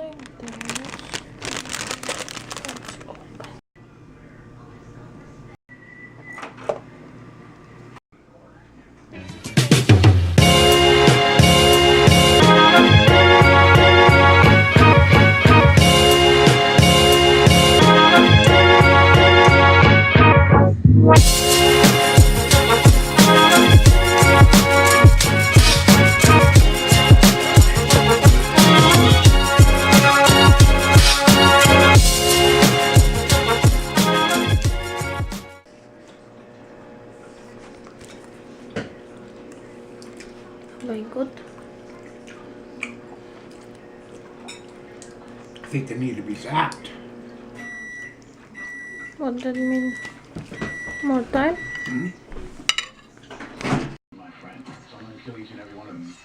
like this. Let's open. Very good. I think they need to be zapped. What does that mean? More time? Mm-hmm. My friend, so I'm going to kill each and every one of them.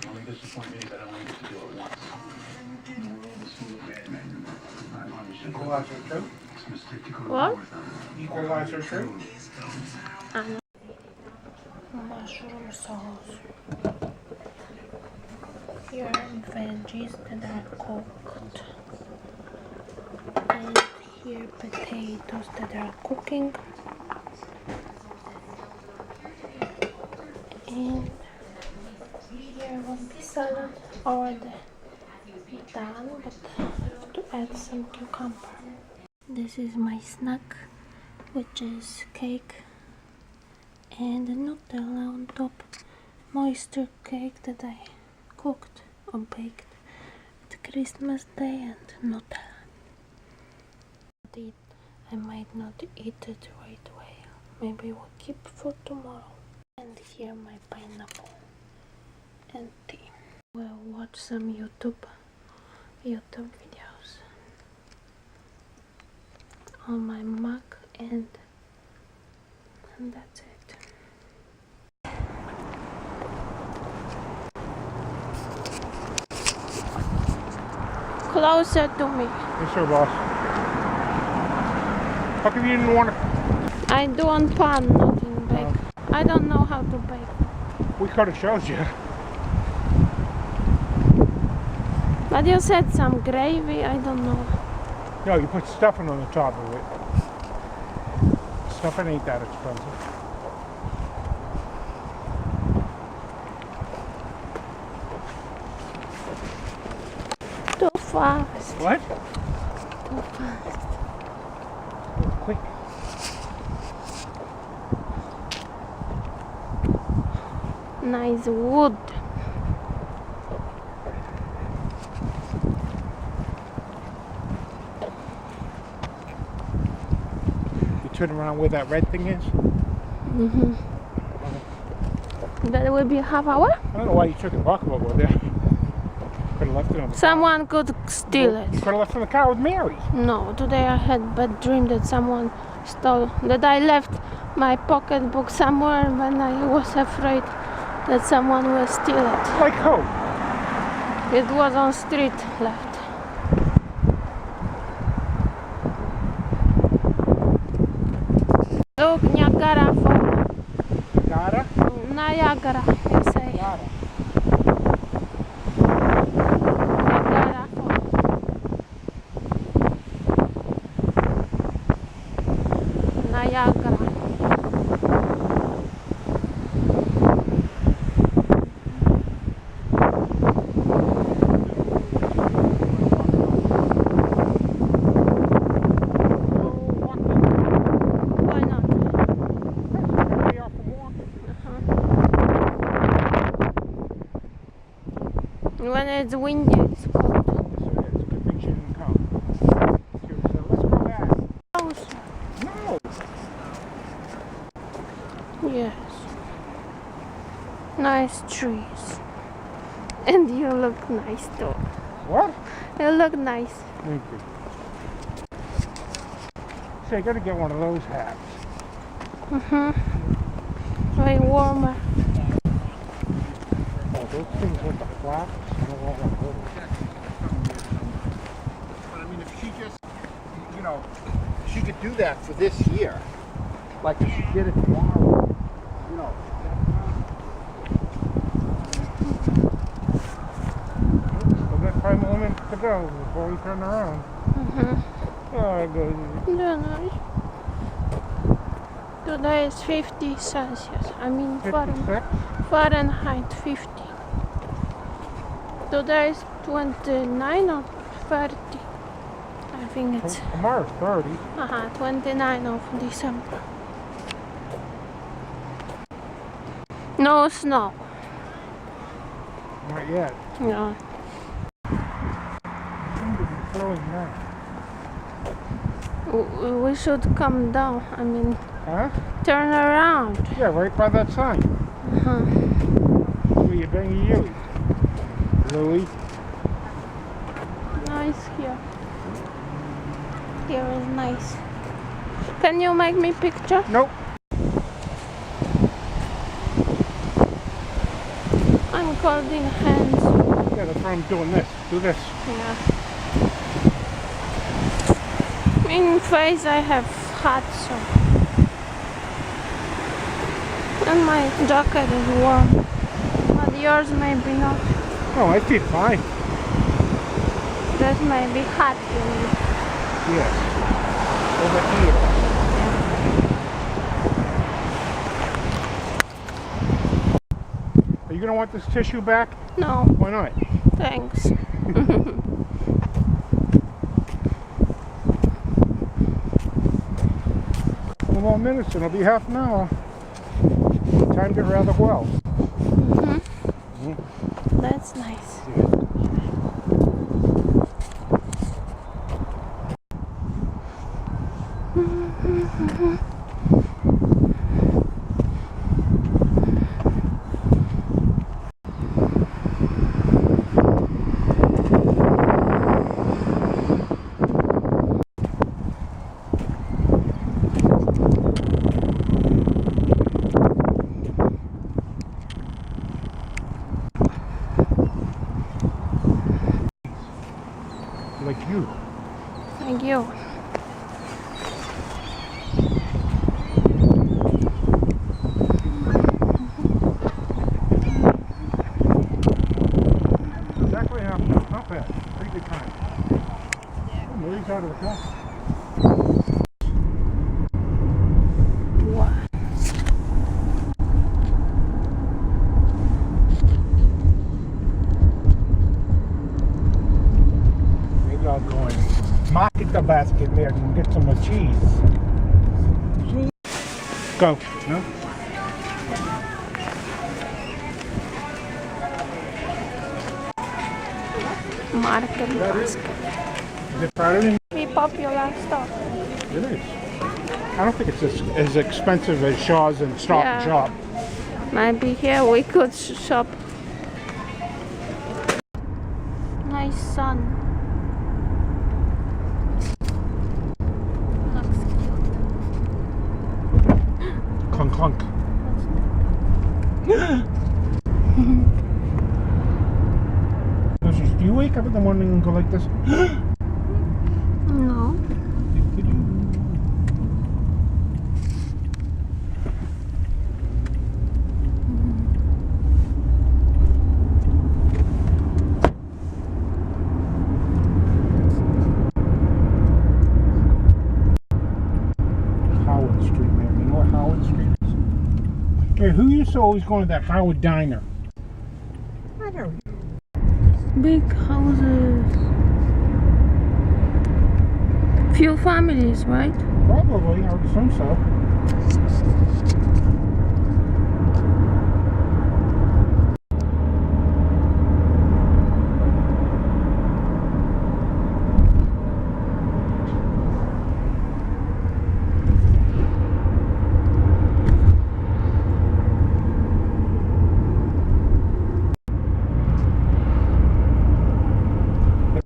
The only disappointment is that I only get to do it once. The world is full of bad men. Equalizer 2? What? Equalizer 2? Mushroom sauce. Here are veggies that are cooked. And here potatoes that are cooking. And here will be salad already done, but to add some cucumber. This is my snack, which is cake and Nutella on top. Moisture cake that I cooked or baked at Christmas Day and Nutella. I might not eat it right away. Maybe we'll keep for tomorrow. And here my pineapple and tea. We'll watch some YouTube videos on my Mac and that's it. Closer to me. Yes, sir, boss. How come you didn't want to? I do on pan, not in bake. I don't know how to bake. We could have showed you. But you said some gravy, I don't know. No, you put stuffing on the top of it. Stuffing ain't that expensive. Too fast. What? Too fast. Quick. Nice wood. You turn around where that red thing is? Mm-hmm. That will be a half hour? I don't know why you took the walkabout over there. Could have left it on the Someone could steal car. it. You could have left it in the car with Mary. No, today I had a bad dream that someone stole, that I left my pocketbook somewhere when I was afraid that someone will steal it. Like who? It was on street left. Look, Niagara Falls. Nada? Niagara, you say. Nada. Niagara Falls. Niagara. Why not? Everybody off for more. When it's windy, it's cold. So yeah, it's a good thing she didn't come. So let's go back. Closer. No! Yes. Nice trees. And you look nice too. What? You look nice. Thank you. So I gotta get one of those hats. Way warmer. Oh, those things with the flaps, I don't want one of those. But I mean, if she just, you know, she could do that for this year. Like if she did it tomorrow, you know. The 5 more minutes to go before we turn around. Oh, good. Yeah, nice. Today is 50 Celsius. I mean 56? Fahrenheit 50. Today is 29 or 30. I think it's Tomorrow's 30. 29 of December. No snow. Not yet. No. It's throwing now. We should come down. I mean, Huh? turn around. Yeah, right by that sign. Where you bring you? Louis? Nice here. Here is nice. Can you make me picture? Nope. I'm cold in hands. Yeah, that's why I'm doing this. Do this. Yeah. In face I have hot, so. And my jacket is warm. But yours maybe not. Oh, I feel fine. That may be hot, you mean. Yes. Over here. Are you going to want this tissue back? No, Why not? thanks. 4 more minutes and it'll be half an hour. Timed it rather well. That's nice. Like you. Thank you. Exactly half an hour. Not bad. Pretty good time. Oh, Marie's out of the car. What? Maybe I'll go and market the basket there and get some cheese. Go. No? Market basket. Is it Friday? Be popular stuff. It is. I don't think it's as expensive as Shaw's and Stop and Shop. Maybe here we could shop. Nice sun. Looks cute. Clunk clunk. Do you wake up in the morning and go like this? No. Howard Street, man. You know what Howard Street is? Hey, who used to always go to that Howard Diner? I don't know. Big houses. Few families, right? Probably, I would assume so.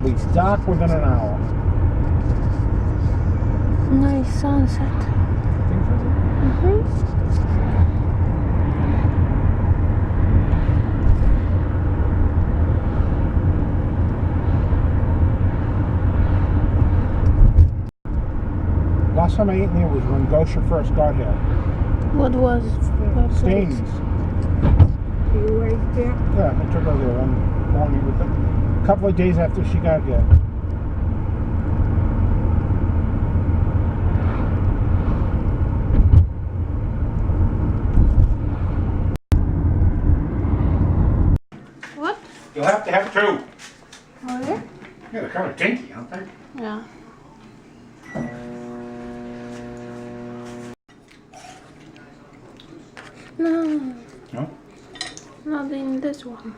It's dark within an hour. Nice sunset. Last time I ate in here was when Gosha first got here. What was that Stains. You right there? Yeah, I took her there one morning with it. couple of days after she got here. What? You'll have to have two. Oh yeah? Yeah, they're kind of dinky, aren't they? Yeah. No, No? not in this one.